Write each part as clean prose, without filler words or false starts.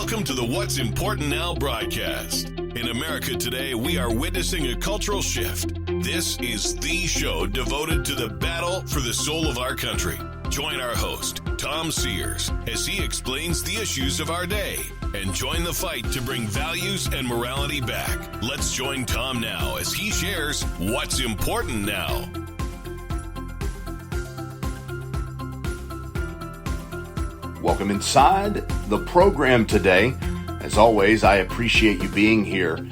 Welcome to the What's Important Now broadcast. In America today, we are witnessing a cultural shift. This is the show devoted to the battle for the soul of our country. Join our host, Tom Sears, as he explains the issues of our day and join the fight to bring values and morality back. Let's join Tom now as he shares what's important now. Welcome inside the program today. As always, I appreciate you being here.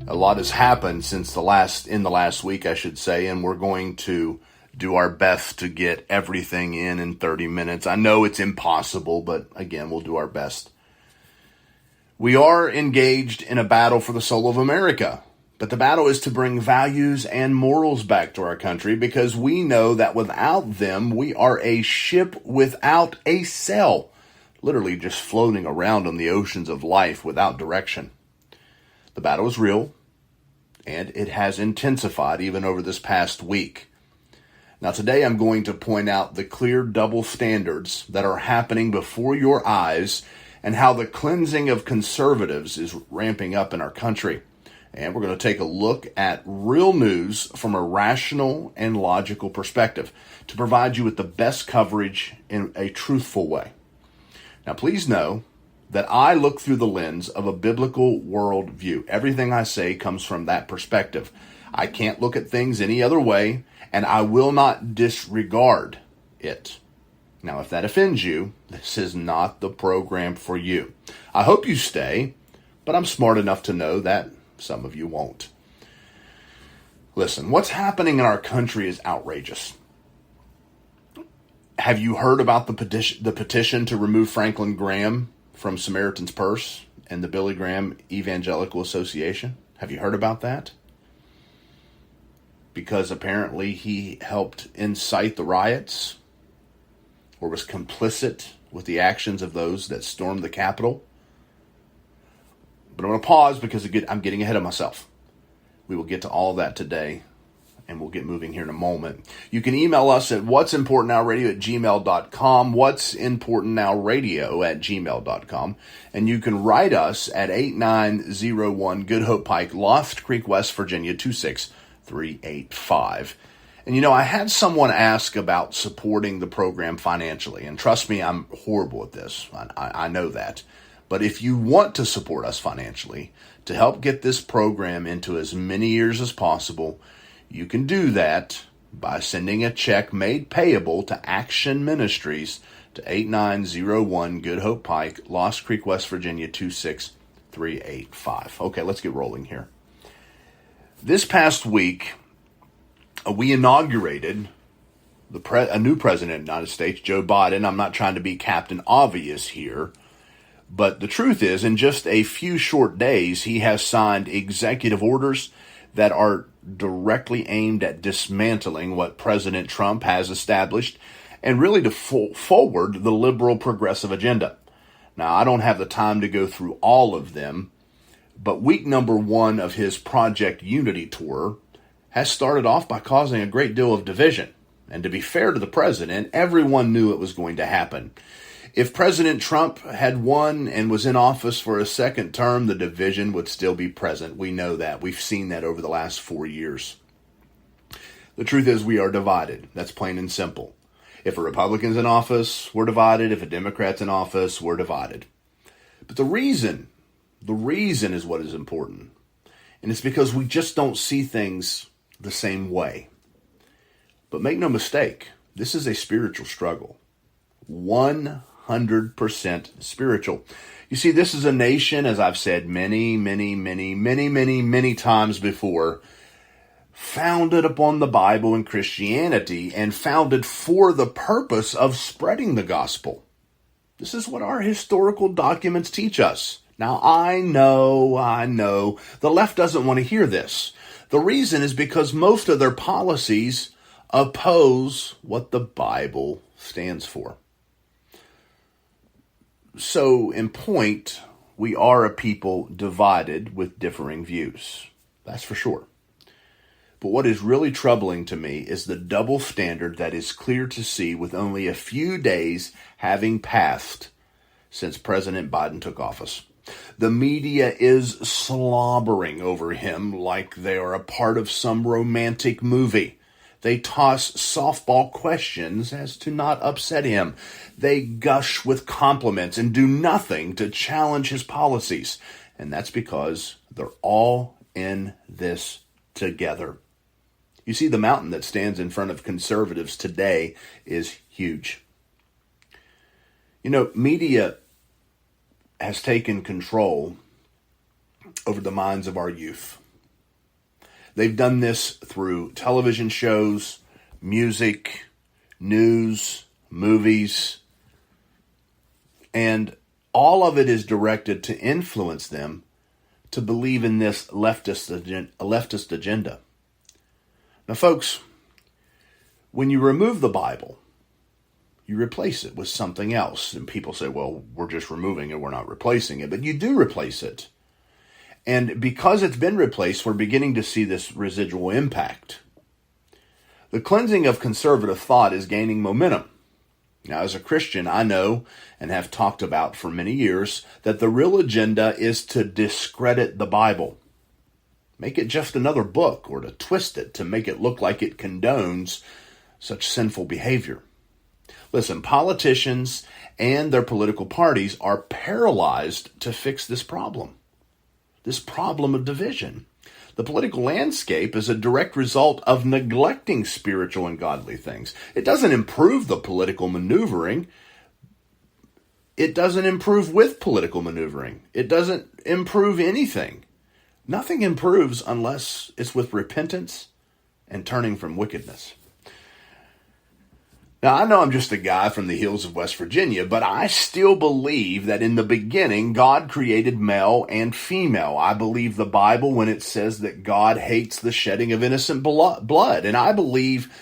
A lot has happened since the last week, I should say, and we're going to do our best to get everything in 30 minutes. I know it's impossible, but again, we'll do our best. We are engaged in a battle for the soul of America, but the battle is to bring values and morals back to our country because we know that without them, we are a ship without a sail, literally just floating around on the oceans of life without direction. The battle is real, and it has intensified even over this past week. Now today I'm going to point out the clear double standards that are happening before your eyes and how the cleansing of conservatives is ramping up in our country. And we're going to take a look at real news from a rational and logical perspective to provide you with the best coverage in a truthful way. Now, please know that I look through the lens of a biblical worldview. Everything I say comes from that perspective. I can't look at things any other way, and I will not disregard it. Now, if that offends you, this is not the program for you. I hope you stay, but I'm smart enough to know that some of you won't. Listen, what's happening in our country is outrageous. Have you heard about the petition to remove Franklin Graham from Samaritan's Purse and the Billy Graham Evangelical Association? Have you heard about that? Because apparently he helped incite the riots or was complicit with the actions of those that stormed the Capitol. But I'm going to pause because I'm getting ahead of myself. We will get to all that today, and we'll get moving here in a moment. You can email us at what'simportantnowradio@gmail.com, what'simportantnowradio@gmail.com, and you can write us at 8901 Good Hope Pike, Lost Creek, West Virginia, 26385. And I had someone ask about supporting the program financially, and trust me, I'm horrible at this. I know that. But if you want to support us financially to help get this program into as many ears as possible, you can do that by sending a check made payable to Action Ministries to 8901 Good Hope Pike, Lost Creek, West Virginia, 26385. Okay, let's get rolling here. This past week, we inaugurated a new president of the United States, Joe Biden. I'm not trying to be Captain Obvious here, but the truth is, in just a few short days, he has signed executive orders that are directly aimed at dismantling what President Trump has established and really to forward the liberal progressive agenda. Now, I don't have the time to go through all of them, but week number 1 of his Project Unity tour has started off by causing a great deal of division. And to be fair to the president, everyone knew it was going to happen. If President Trump had won and was in office for a second term, the division would still be present. We know that. We've seen that over the last 4 years. The truth is we are divided. That's plain and simple. If a Republican's in office, we're divided. If a Democrat's in office, we're divided. But the reason is what is important. And it's because we just don't see things the same way. But make no mistake, this is a spiritual struggle. 100% spiritual. You see, this is a nation, as I've said many times before, founded upon the Bible and Christianity and founded for the purpose of spreading the gospel. This is what our historical documents teach us. Now, I know, the left doesn't want to hear this. The reason is because most of their policies oppose what the Bible stands for. So, in point, we are a people divided with differing views. That's for sure. But what is really troubling to me is the double standard that is clear to see with only a few days having passed since President Biden took office. The media is slobbering over him like they are a part of some romantic movie. They toss softball questions as to not upset him. They gush with compliments and do nothing to challenge his policies. And that's because they're all in this together. You see, the mountain that stands in front of conservatives today is huge. You know, media has taken control over the minds of our youth. They've done this through television shows, music, news, movies, and all of it is directed to influence them to believe in this leftist agenda. Now, folks, when you remove the Bible, you replace it with something else. And people say, well, we're just removing it, we're not replacing it. But you do replace it. And because it's been replaced, we're beginning to see this residual impact. The cleansing of conservative thought is gaining momentum. Now, as a Christian, I know and have talked about for many years that the real agenda is to discredit the Bible. Make it just another book, or to twist it to make it look like it condones such sinful behavior. Listen, politicians and their political parties are paralyzed to fix this problem of division. The political landscape is a direct result of neglecting spiritual and godly things. It doesn't improve the political maneuvering. It doesn't improve with political maneuvering. It doesn't improve anything. Nothing improves unless it's with repentance and turning from wickedness. Now, I know I'm just a guy from the hills of West Virginia, but I still believe that in the beginning, God created male and female. I believe the Bible when it says that God hates the shedding of innocent blood. And I believe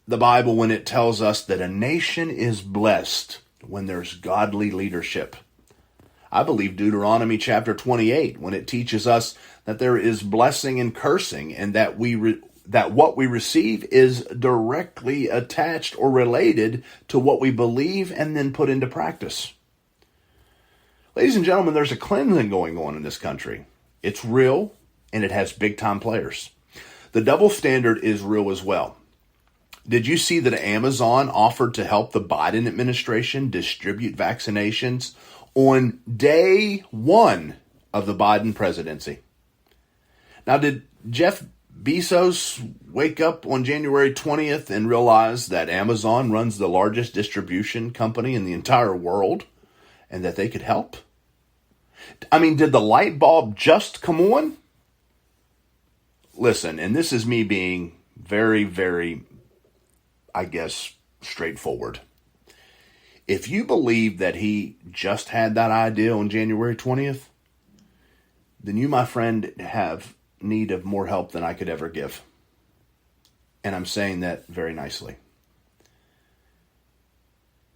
the Bible when it tells us that a nation is blessed when there's godly leadership. I believe Deuteronomy chapter 28 when it teaches us that there is blessing and cursing, and that what we receive is directly attached or related to what we believe and then put into practice. Ladies and gentlemen, there's a cleansing going on in this country. It's real, and it has big-time players. The double standard is real as well. Did you see that Amazon offered to help the Biden administration distribute vaccinations on day one of the Biden presidency? Now, did Jeff Bezos wake up on January 20th and realize that Amazon runs the largest distribution company in the entire world and that they could help? I mean, did the light bulb just come on? Listen, and this is me being very, very, I guess, straightforward. If you believe that he just had that idea on January 20th, then you, my friend, have need of more help than I could ever give. And I'm saying that very nicely.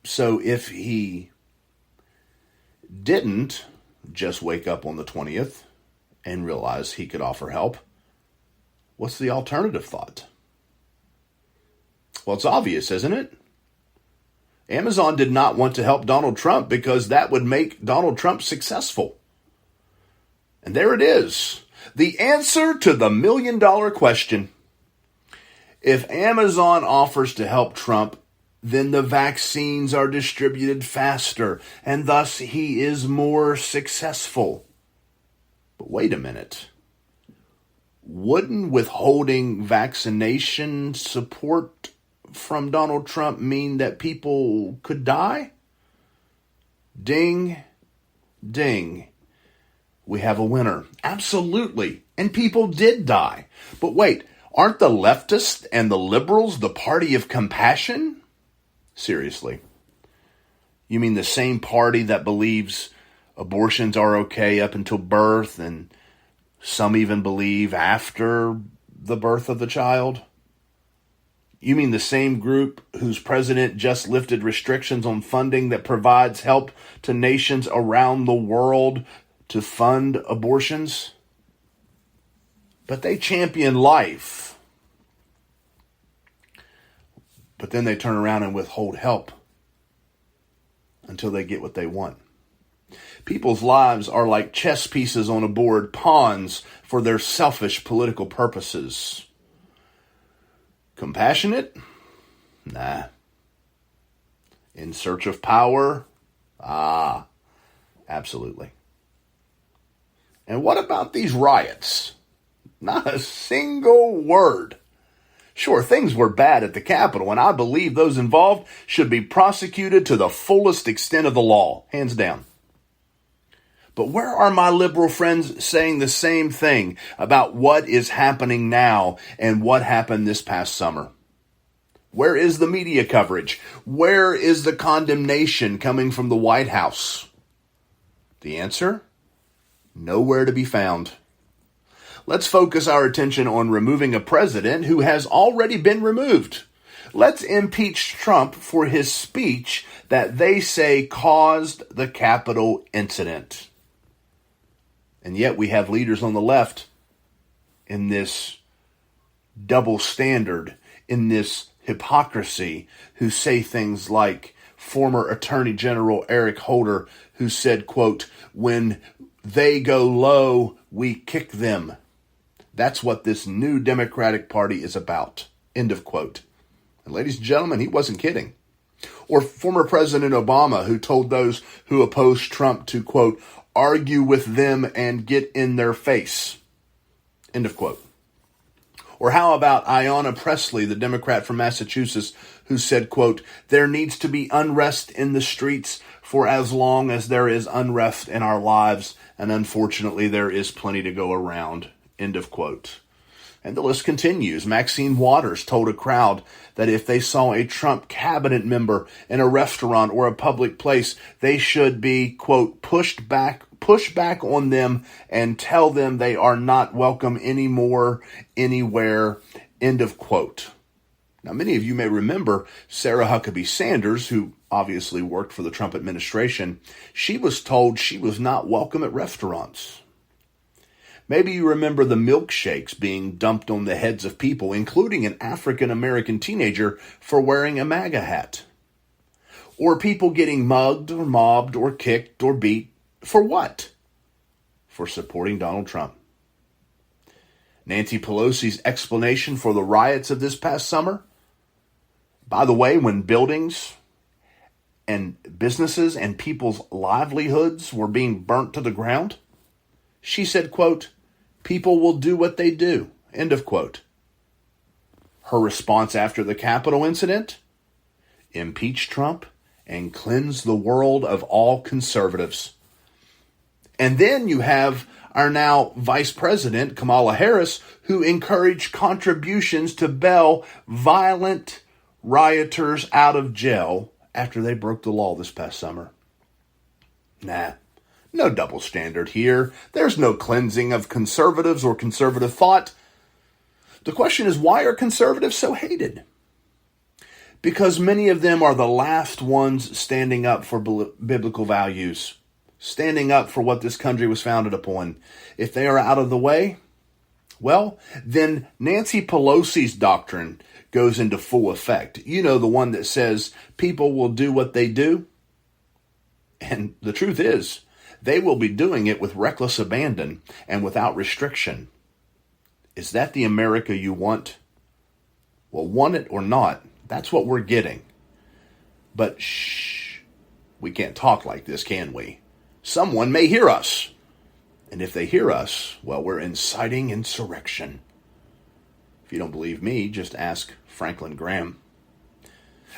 So if he didn't just wake up on the 20th and realize he could offer help, what's the alternative thought? Well, it's obvious, isn't it? Amazon did not want to help Donald Trump because that would make Donald Trump successful. And there it is. The answer to the million-dollar question. If Amazon offers to help Trump, then the vaccines are distributed faster, and thus he is more successful. But wait a minute. Wouldn't withholding vaccination support from Donald Trump mean that people could die? Ding, ding. We have a winner. Absolutely. And people did die. But wait, aren't the leftists and the liberals the party of compassion? Seriously. You mean the same party that believes abortions are okay up until birth, and some even believe after the birth of the child? You mean the same group whose president just lifted restrictions on funding that provides help to nations around the world to fund abortions? But they champion life. But then they turn around and withhold help until they get what they want. People's lives are like chess pieces on a board, pawns for their selfish political purposes. Compassionate? Nah. In search of power? Absolutely. And what about these riots? Not a single word. Sure, things were bad at the Capitol, and I believe those involved should be prosecuted to the fullest extent of the law, hands down. But where are my liberal friends saying the same thing about what is happening now and what happened this past summer? Where is the media coverage? Where is the condemnation coming from the White House? The answer? Nowhere to be found. Let's focus our attention on removing a president who has already been removed. Let's impeach Trump for his speech that they say caused the Capitol incident. And yet we have leaders on the left in this double standard, in this hypocrisy, who say things like former Attorney General Eric Holder, who said, quote, "When they go low, we kick them. That's what this new Democratic Party is about." End of quote. And ladies and gentlemen, he wasn't kidding. Or former President Obama, who told those who opposed Trump to, quote, "argue with them and get in their face." End of quote. Or how about Ayanna Pressley, the Democrat from Massachusetts, who said, quote, "there needs to be unrest in the streets for as long as there is unrest in our lives, and unfortunately there is plenty to go around." End of quote. And the list continues. Maxine Waters told a crowd that if they saw a Trump cabinet member in a restaurant or a public place, they should be, quote, push back on them and tell them they are not welcome anymore, anywhere, end of quote. Now, many of you may remember Sarah Huckabee Sanders, who obviously worked for the Trump administration. She was told she was not welcome at restaurants. Maybe you remember the milkshakes being dumped on the heads of people, including an African-American teenager for wearing a MAGA hat. Or people getting mugged or mobbed or kicked or beat. For what? For supporting Donald Trump. Nancy Pelosi's explanation for the riots of this past summer? By the way, when buildings and businesses and people's livelihoods were being burnt to the ground, she said, quote, "people will do what they do," end of quote. Her response after the Capitol incident? Impeach Trump and cleanse the world of all conservatives. And then you have our now Vice President, Kamala Harris, who encouraged contributions to bail violent rioters out of jail after they broke the law this past summer. Nah. No double standard here. There's no cleansing of conservatives or conservative thought. The question is, why are conservatives so hated? Because many of them are the last ones standing up for biblical values, standing up for what this country was founded upon. If they are out of the way, well, then Nancy Pelosi's doctrine goes into full effect. You know, the one that says people will do what they do. And the truth is, they will be doing it with reckless abandon and without restriction. Is that the America you want? Well, want it or not, that's what we're getting. But shh, we can't talk like this, can we? Someone may hear us. And if they hear us, well, we're inciting insurrection. If you don't believe me, just ask Franklin Graham.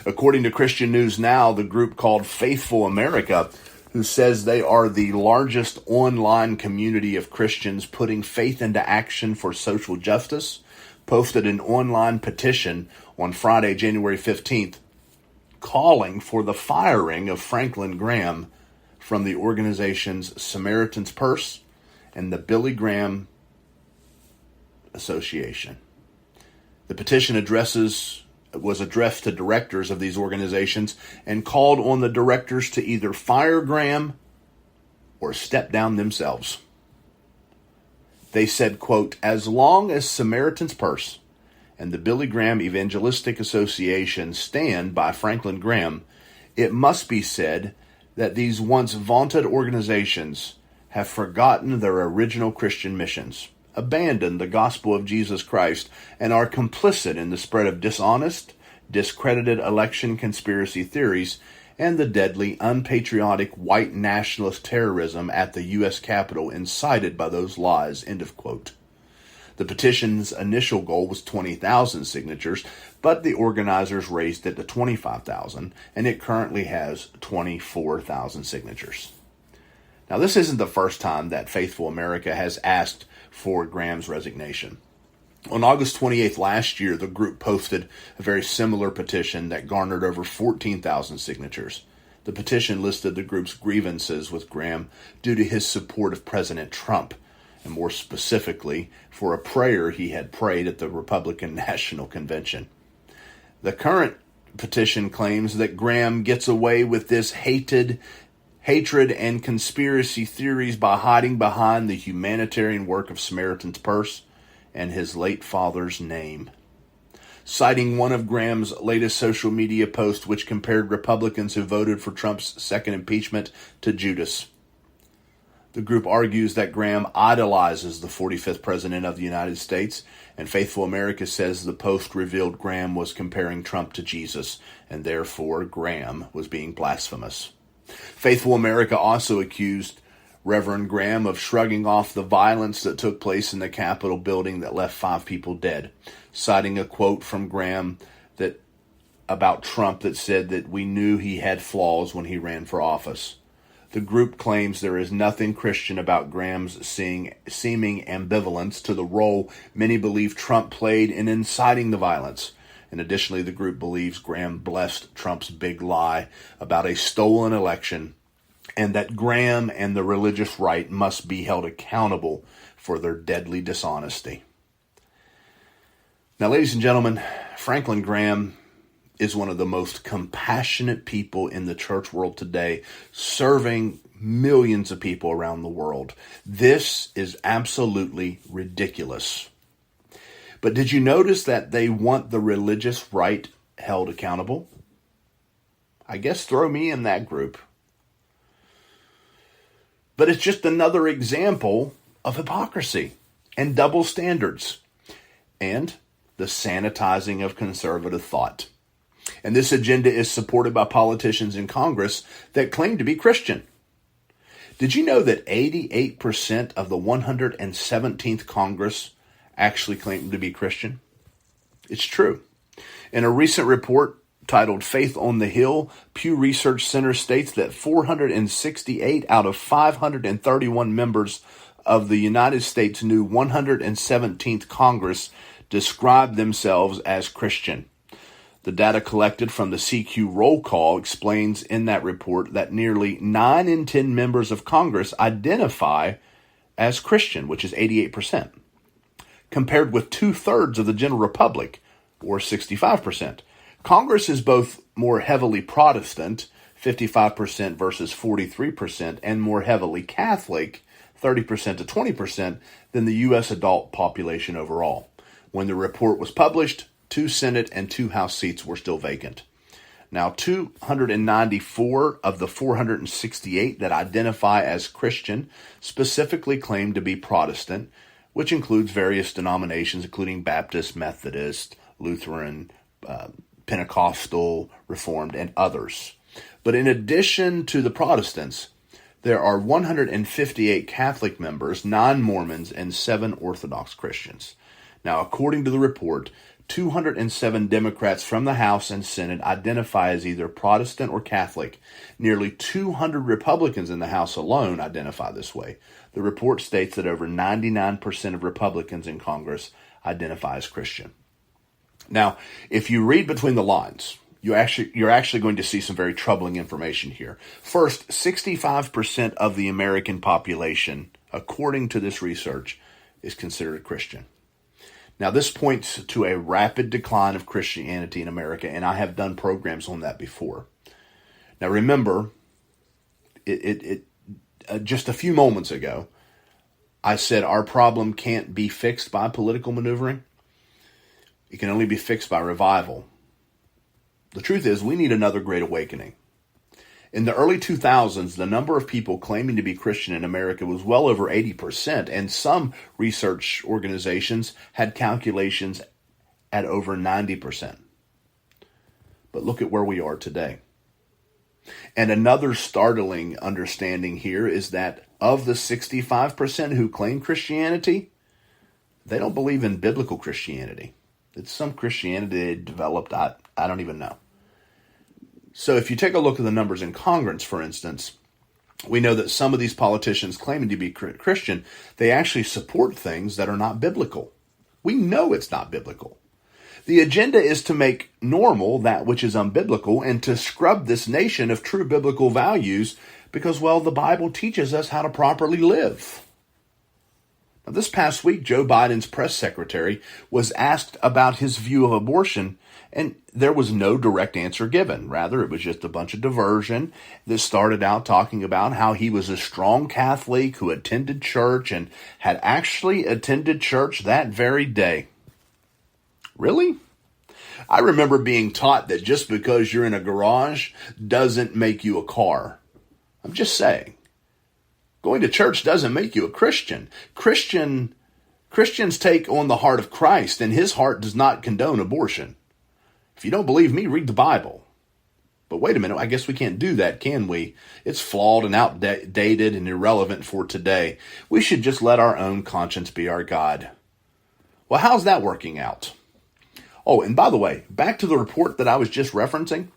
According to Christian News Now, the group called Faithful America, who says they are the largest online community of Christians putting faith into action for social justice, posted an online petition on Friday, January 15th, calling for the firing of Franklin Graham from the organization's Samaritan's Purse and the Billy Graham Association. The petition was addressed to directors of these organizations and called on the directors to either fire Graham or step down themselves. They said, quote, "as long as Samaritan's Purse and the Billy Graham Evangelistic Association stand by Franklin Graham, it must be said that these once vaunted organizations have forgotten their original Christian missions, abandoned the gospel of Jesus Christ, and are complicit in the spread of dishonest, discredited election conspiracy theories and the deadly, unpatriotic white nationalist terrorism at the U.S. Capitol incited by those lies, end of quote. The petition's initial goal was 20,000 signatures, but the organizers raised it to 25,000, and it currently has 24,000 signatures. Now, this isn't the first time that Faithful America has asked for Graham's resignation. On August 28th last year, the group posted a very similar petition that garnered over 14,000 signatures. The petition listed the group's grievances with Graham due to his support of President Trump, and more specifically, for a prayer he had prayed at the Republican National Convention. The current petition claims that Graham gets away with this hatred and conspiracy theories by hiding behind the humanitarian work of Samaritan's Purse and his late father's name. Citing one of Graham's latest social media posts, which compared Republicans who voted for Trump's second impeachment to Judas. The group argues that Graham idolizes the 45th President of the United States, and Faithful America says the post revealed Graham was comparing Trump to Jesus, and therefore Graham was being blasphemous. Faithful America also accused Reverend Graham of shrugging off the violence that took place in the Capitol building that left 5 people dead, citing a quote from Graham about Trump that said that we knew he had flaws when he ran for office. The group claims there is nothing Christian about Graham's seeming ambivalence to the role many believe Trump played in inciting the violence. And additionally, the group believes Graham blessed Trump's big lie about a stolen election, and that Graham and the religious right must be held accountable for their deadly dishonesty. Now, ladies and gentlemen, Franklin Graham is one of the most compassionate people in the church world today, serving millions of people around the world. This is absolutely ridiculous. But did you notice that they want the religious right held accountable? I guess throw me in that group. But it's just another example of hypocrisy and double standards and the sanitizing of conservative thought. And this agenda is supported by politicians in Congress that claim to be Christian. Did you know that 88% of the 117th Congress actually claim to be Christian? It's true. In a recent report titled Faith on the Hill, Pew Research Center states that 468 out of 531 members of the United States' new 117th Congress describe themselves as Christian. The data collected from the CQ roll call explains in that report that nearly 9 in 10 members of Congress identify as Christian, which is 88%, compared with 2/3 of the general public, or 65%. Congress is both more heavily Protestant, 55% versus 43%, and more heavily Catholic, 30% to 20%, than the U.S. adult population overall. When the report was published, 2 Senate and 2 House seats were still vacant. Now, 294 of the 468 that identify as Christian specifically claim to be Protestant, which includes various denominations, including Baptist, Methodist, Lutheran, Pentecostal, Reformed, and others. But in addition to the Protestants, there are 158 Catholic members, 9 Mormons, and 7 Orthodox Christians. Now, according to the report, 207 Democrats from the House and Senate identify as either Protestant or Catholic. Nearly 200 Republicans in the House alone identify this way. The report states that over 99% of Republicans in Congress identify as Christian. Now, if you read between the lines, you're actually going to see some very troubling information here. First, 65% of the American population, according to this research, is considered Christian. Now, this points to a rapid decline of Christianity in America, and I have done programs on that before. Now, remember, just a few moments ago, I said our problem can't be fixed by political maneuvering. It can only be fixed by revival. The truth is, we need another great awakening. In the early 2000s, the number of people claiming to be Christian in America was well over 80%, and some research organizations had calculations at over 90%. But look at where we are today. And another startling understanding here is that of the 65% who claim Christianity, they don't believe in biblical Christianity. It's some Christianity they developed, I don't even know. So if you take a look at the numbers in Congress, for instance, we know that some of these politicians claiming to be Christian, they actually support things that are not biblical. We know it's not biblical. The agenda is to make normal that which is unbiblical and to scrub this nation of true biblical values because, well, the Bible teaches us how to properly live. Now, this past week, Joe Biden's press secretary was asked about his view of abortion, and there was no direct answer given. Rather, it was just a bunch of diversion that started out talking about how he was a strong Catholic who attended church and had actually attended church that very day. Really? I remember being taught that just because you're in a garage doesn't make you a car. I'm just saying. Going to church doesn't make you a Christian. Christians take on the heart of Christ, and his heart does not condone abortion. If you don't believe me, read the Bible. But wait a minute, I guess we can't do that, can we? It's flawed and outdated and irrelevant for today. We should just let our own conscience be our God. Well, how's that working out? Oh, and by the way, back to the report that I was just referencing.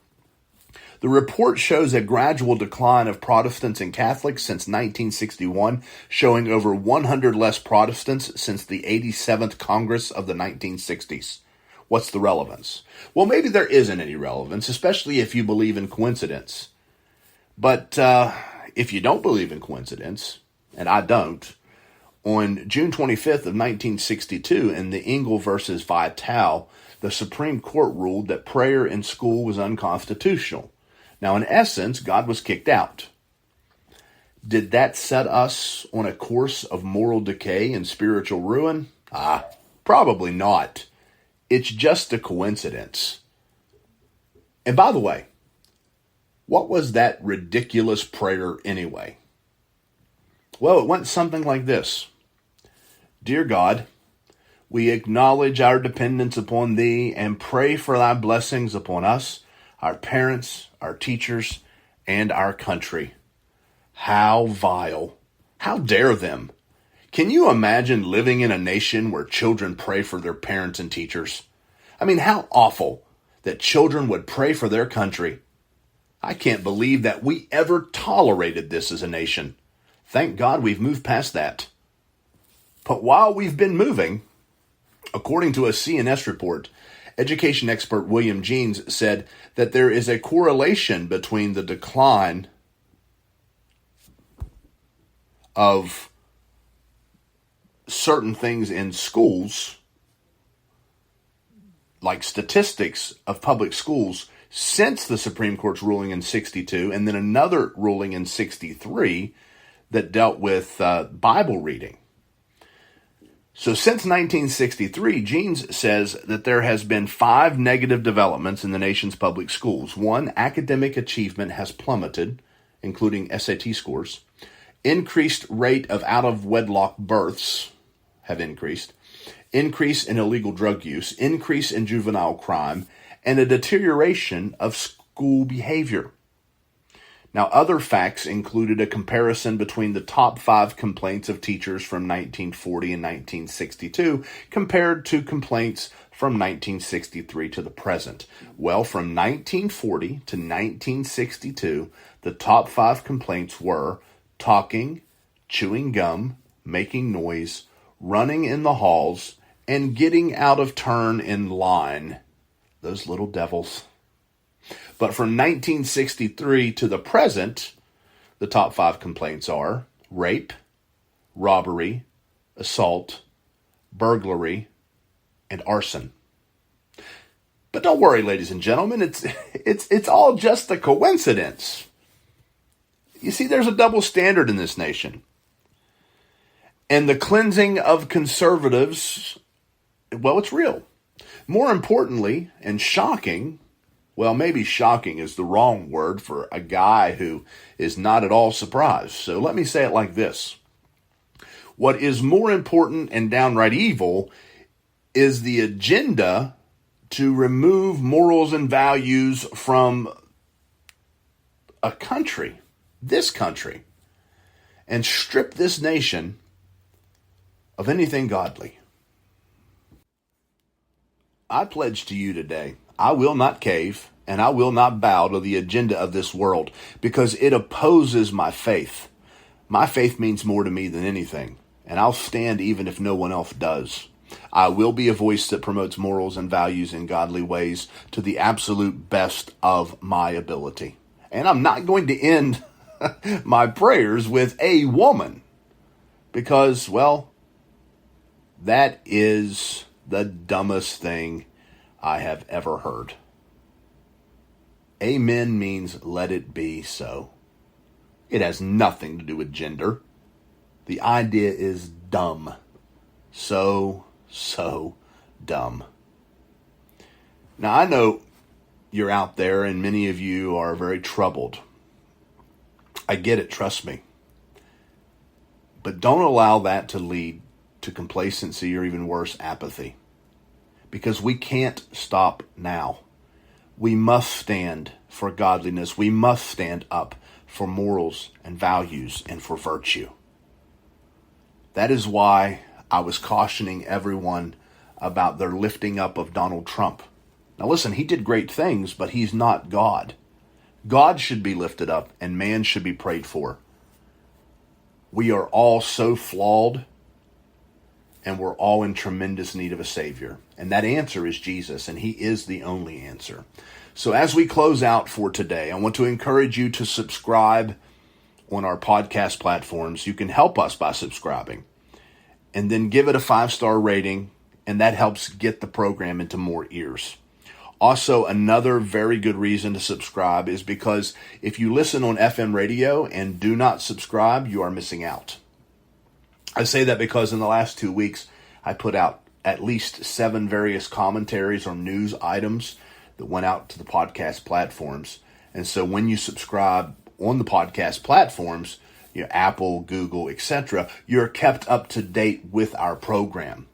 The report shows a gradual decline of Protestants and Catholics since 1961, showing over 100 less Protestants since the 87th Congress of the 1960s. What's the relevance? Well, maybe there isn't any relevance, especially if you believe in coincidence. But if you don't believe in coincidence, and I don't, on June 25th of 1962 in the Engel versus Vital, the Supreme Court ruled that prayer in school was unconstitutional. Now, in essence, God was kicked out. Did that set us on a course of moral decay and spiritual ruin? Probably not. It's just a coincidence. And by the way, what was that ridiculous prayer anyway? Well, it went something like this. Dear God, we acknowledge our dependence upon Thee and pray for Thy blessings upon us, our parents, our teachers, and our country. How vile. How dare them? Can you imagine living in a nation where children pray for their parents and teachers? I mean, how awful that children would pray for their country. I can't believe that we ever tolerated this as a nation. Thank God we've moved past that. But while we've been moving, according to a CNS report, education expert William Jeans said that there is a correlation between the decline of certain things in schools, like statistics of public schools, since the Supreme Court's ruling in 62, and then another ruling in 63 that dealt with Bible reading. So since 1963, Jeans says that there has been 5 negative developments in the nation's public schools. 1, academic achievement has plummeted, including SAT scores. Increased rate of out-of-wedlock births have increased. Increase in illegal drug use. Increase in juvenile crime. And a deterioration of school behavior. Now, other facts included a comparison between the top 5 complaints of teachers from 1940 and 1962 compared to complaints from 1963 to the present. Well, from 1940 to 1962, the top 5 complaints were talking, chewing gum, making noise, running in the halls, and getting out of turn in line. Those little devils. But from 1963 to the present, the top 5 complaints are rape, robbery, assault, burglary, and arson. But don't worry, ladies and gentlemen, it's all just a coincidence. You see, there's a double standard in this nation. And the cleansing of conservatives, well, it's real. More importantly, and shocking, Well, maybe shocking is the wrong word for a guy who is not at all surprised. So let me say it like this. What is more important and downright evil is the agenda to remove morals and values from a country, this country, and strip this nation of anything godly. I pledge to you today, I will not cave and I will not bow to the agenda of this world because it opposes my faith. My faith means more to me than anything, and I'll stand even if no one else does. I will be a voice that promotes morals and values in godly ways to the absolute best of my ability. And I'm not going to end my prayers with a woman because, well, that is the dumbest thing I have ever heard. Amen means let it be so. It has nothing to do with gender. The idea is dumb. So dumb. Now, I know you're out there and many of you are very troubled. I get it, trust me. But don't allow that to lead to complacency or even worse, apathy. Because we can't stop now. We must stand for godliness. We must stand up for morals and values and for virtue. That is why I was cautioning everyone about their lifting up of Donald Trump. Now listen, he did great things, but he's not God. God should be lifted up and man should be prayed for. We are all so flawed and we're all in tremendous need of a Savior. And that answer is Jesus, and He is the only answer. So as we close out for today, I want to encourage you to subscribe on our podcast platforms. You can help us by subscribing and then give it a 5-star rating, and that helps get the program into more ears. Also, another very good reason to subscribe is because if you listen on FM radio and do not subscribe, you are missing out. I say that because in the last 2 weeks, I put out at least 7 various commentaries or news items that went out to the podcast platforms. And so when you subscribe on the podcast platforms, Apple, Google, etc., you're kept up to date with our program.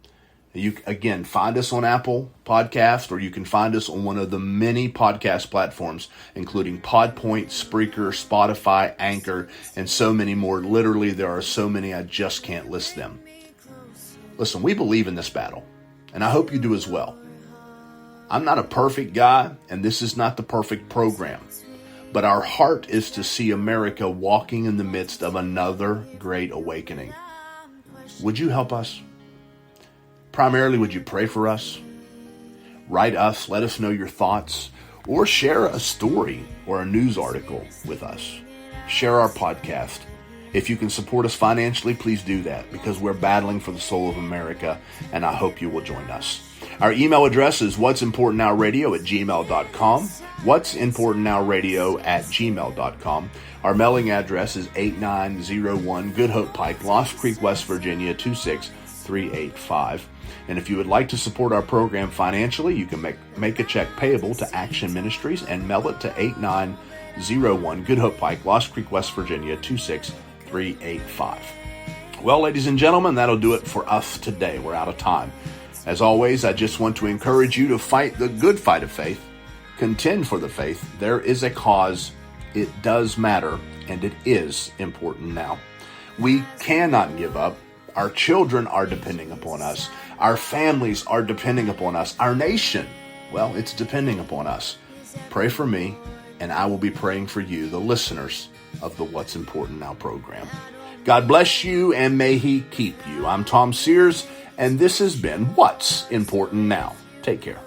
You, again, find us on Apple Podcast, or you can find us on one of the many podcast platforms, including Podpoint, Spreaker, Spotify, Anchor, and so many more. Literally, there are so many I just can't list them. Listen, we believe in this battle, and I hope you do as well. I'm not a perfect guy, and this is not the perfect program, but our heart is to see America walking in the midst of another great awakening. Would you help us? Primarily, would you pray for us? Write us, let us know your thoughts, or share a story or a news article with us. Share our podcast. If you can support us financially, please do that, because we're battling for the soul of America, and I hope you will join us. Our email address is what'simportantnowradio@gmail.com, what'simportantnowradio@gmail.com. Our mailing address is 8901 Good Hope Pike, Lost Creek, West Virginia, 26385. And if you would like to support our program financially, you can make a check payable to Action Ministries and mail it to 8901 Good Hope Pike, Lost Creek, West Virginia, 26385. Well, ladies and gentlemen, that'll do it for us today. We're out of time. As always, I just want to encourage you to fight the good fight of faith, contend for the faith. There is a cause, it does matter, and it is important now. We cannot give up. Our children are depending upon us. Our families are depending upon us. Our nation, well, it's depending upon us. Pray for me, and I will be praying for you, the listeners of the What's Important Now program. God bless you, and may He keep you. I'm Tom Sears, and this has been What's Important Now. Take care.